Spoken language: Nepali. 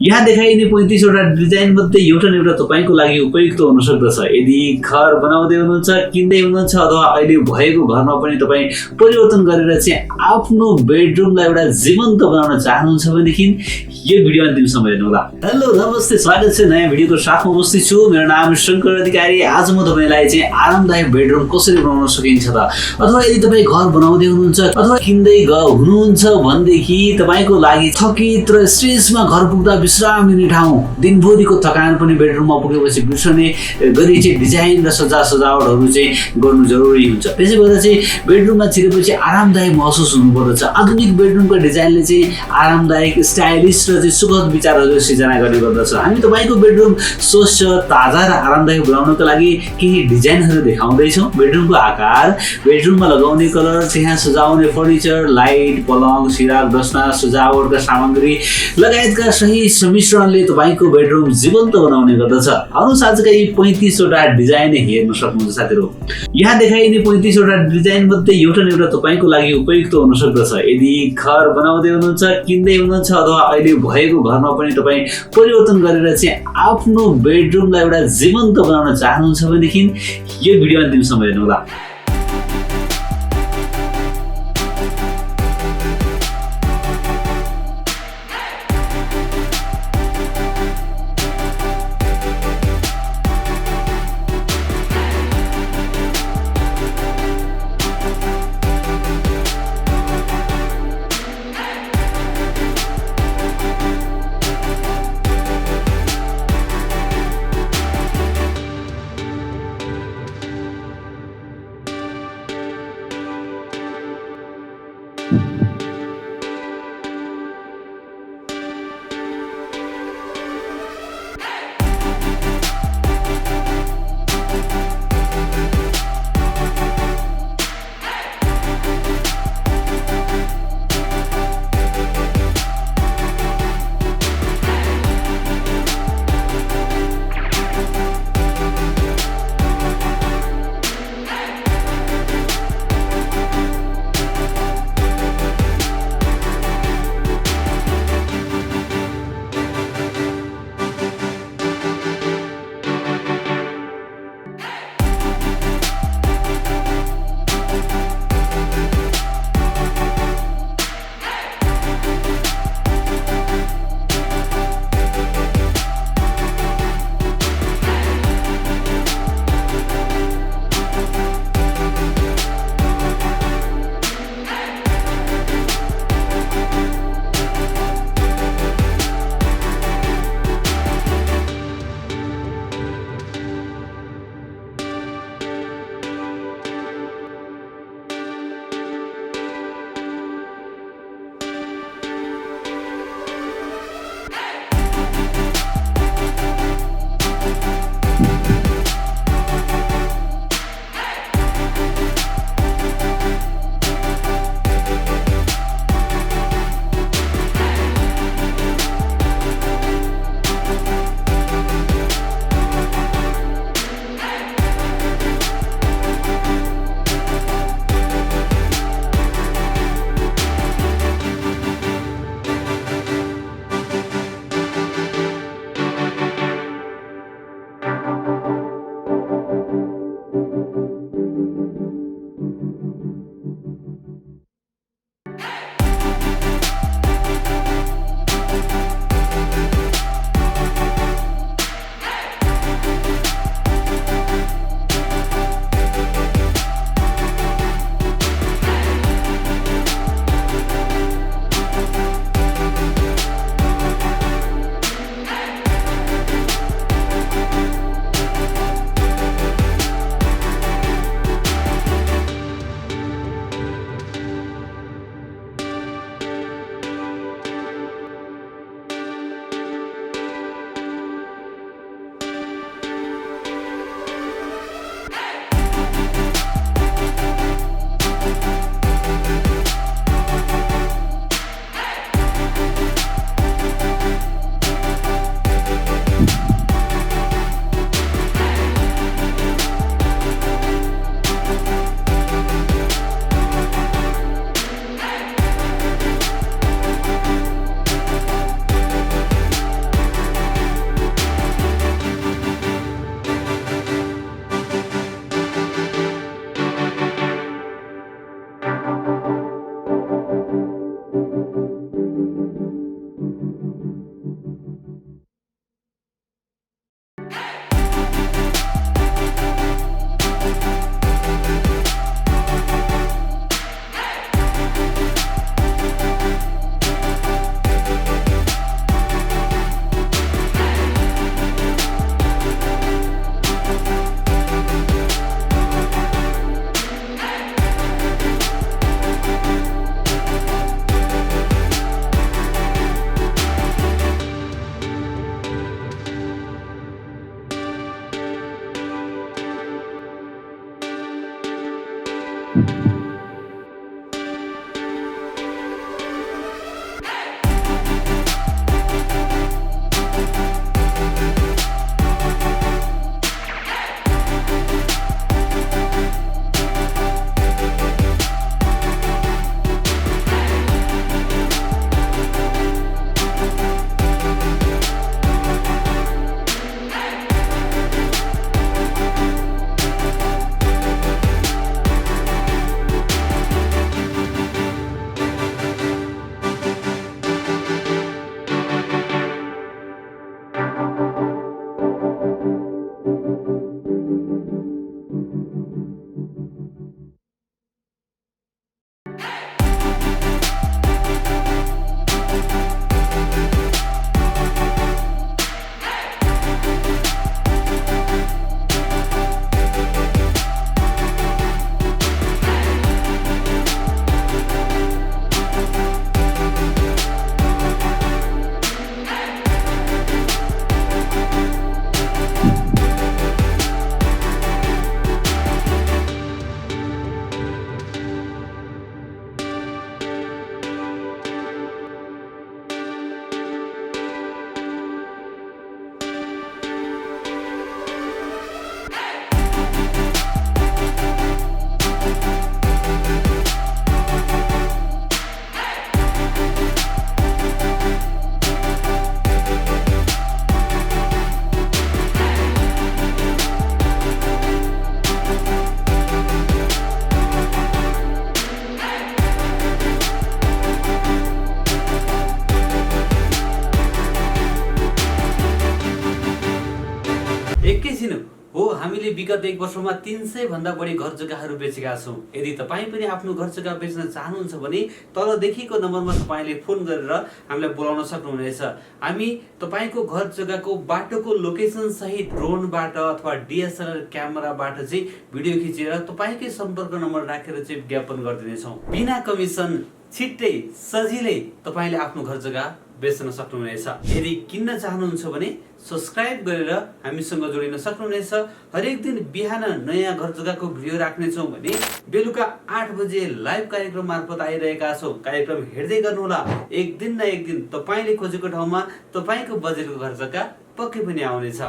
यहाँ देखाइने 35 वटा डिजाइन मध्ये एउटा न एउटा तपाईको लागि उपयुक्त हुन सक्दछ। यदि घर बनाउँदै हुनुहुन्छ, किन्दै हुनुहुन्छ अथवा अहिले भएको घरमा पनि तपाई परिवर्तन गरेर चाहिँ आफ्नो बेडरुमलाई एउटा जीवन्त बनाउन चाहनुहुन्छ भनेदेखि यो भिडियो अन्तिमसम्म हेर्नुहोला। हेलो नमस्ते, स्वागत छ नयाँ भिडियोको साथमा उपस्थित छु। मेरो नाम शङ्कर अधिकारी। आज म तपाईलाई चाहिँ आरामदायक बेडरुम कसरी बनाउन सकिन्छ त, अथवा यदि तपाई घर बनाउँदै हुनुहुन्छ अथवा किन्दै हुनुहुन्छ भनेदेखि तपाईको लागि थकित र स्ट्रेसमा घर पुग्दा विश्राम लिने ठाउँ, दिनभरिको थकान पनि बेडरुममा पुगेपछि बिर्सने गरी चाहिँ डिजाइन र सजावटहरू चाहिँ गर्नु जरुरी हुन्छ। त्यसै गर्दा चाहिँ बेडरुममा छिरेपछि आरामदायक महसुस हुनुपर्दछ। आधुनिक बेडरुमको डिजाइनले चाहिँ आरामदायक, स्टाइलिस र चाहिँ सुखद विचारहरू सिर्जना गर्ने गर्दछ। हामी तपाईको बेडरुम स्वच्छ, ताजा र आरामदायक बनाउनको लागि केही डिजाइनहरू देखाउँदैछौँ। बेडरुमको आकार, बेडरुममा लगाउने कलर, त्यहाँ सजाउने फर्निचर, लाइट, पलङ, सिराक, डस्ना, सजावटका सामग्री लगायतका सही सम्मिश्रणले तपाईको बेडरुम जीवन्त बनाउने गर्दछ। आउनुहोस् आजका यी 35 वटा डिजाइन हेर्न सक्नुहुन्छ साथीहरु। यहाँ देखाइने 35 वटा डिजाइन मध्ये एउटा न एउटा तपाईको लागि उपयुक्त हुन सक्दछ। यदि घर बनाउँदै हुनुहुन्छ, किन्दै हुनुहुन्छ अथवा अहिले भएको घरमा पनि तपाई परिवर्तन गरेर चाहिँ आफ्नो बेडरुमलाई एउटा जीवन्त बनाउन चाहनुहुन्छ भनेदेखि यो भिडियो अन्तिमसम्म हेर्नुहोला। छिन् हो हामीले विगत 1 वर्षमा 300 भन्दा बढी घर जग्गाहरू बेचेका छौँ। यदि तपाईँ पनि आफ्नो घर जग्गा बेच्न चाहनुहुन्छ भने तल देखिएको नम्बरमा तपाईँले फोन गरेर हामीलाई बोलाउन सक्नुहुनेछ। हामी तपाईँको घर जग्गाको बाटोको लोकेसन सहित ड्रोनबाट अथवा DSLR क्यामेराबाट चाहिँ भिडियो खिचेर तपाईँकै सम्पर्क नम्बर राखेर चाहिँ विज्ञापन गरिदिनेछौँ। बिना कमिसन छिट्टै सजिलै तपाईँले आफ्नो घर जग्गा बेच्न सक्नुहुनेछ। यदि किन्न चाहनुहुन्छ भने सब्स्क्राइब गरेर हामीसँग जोडिन सक्नुहुनेछ। हरेक दिन बिहान नयाँ घर जग्गाको भिडियो राख्नेछौँ भने बेलुका 8 बजे लाइभ कार्यक्रम मार्फत आइरहेका छौँ। कार्यक्रम हेर्दै गर्नुहोला। एक दिन न एक दिन तपाईँले खोजेको ठाउँमा तपाईँको बजेटको घर जग्गा पक्कै पनि आउनेछ।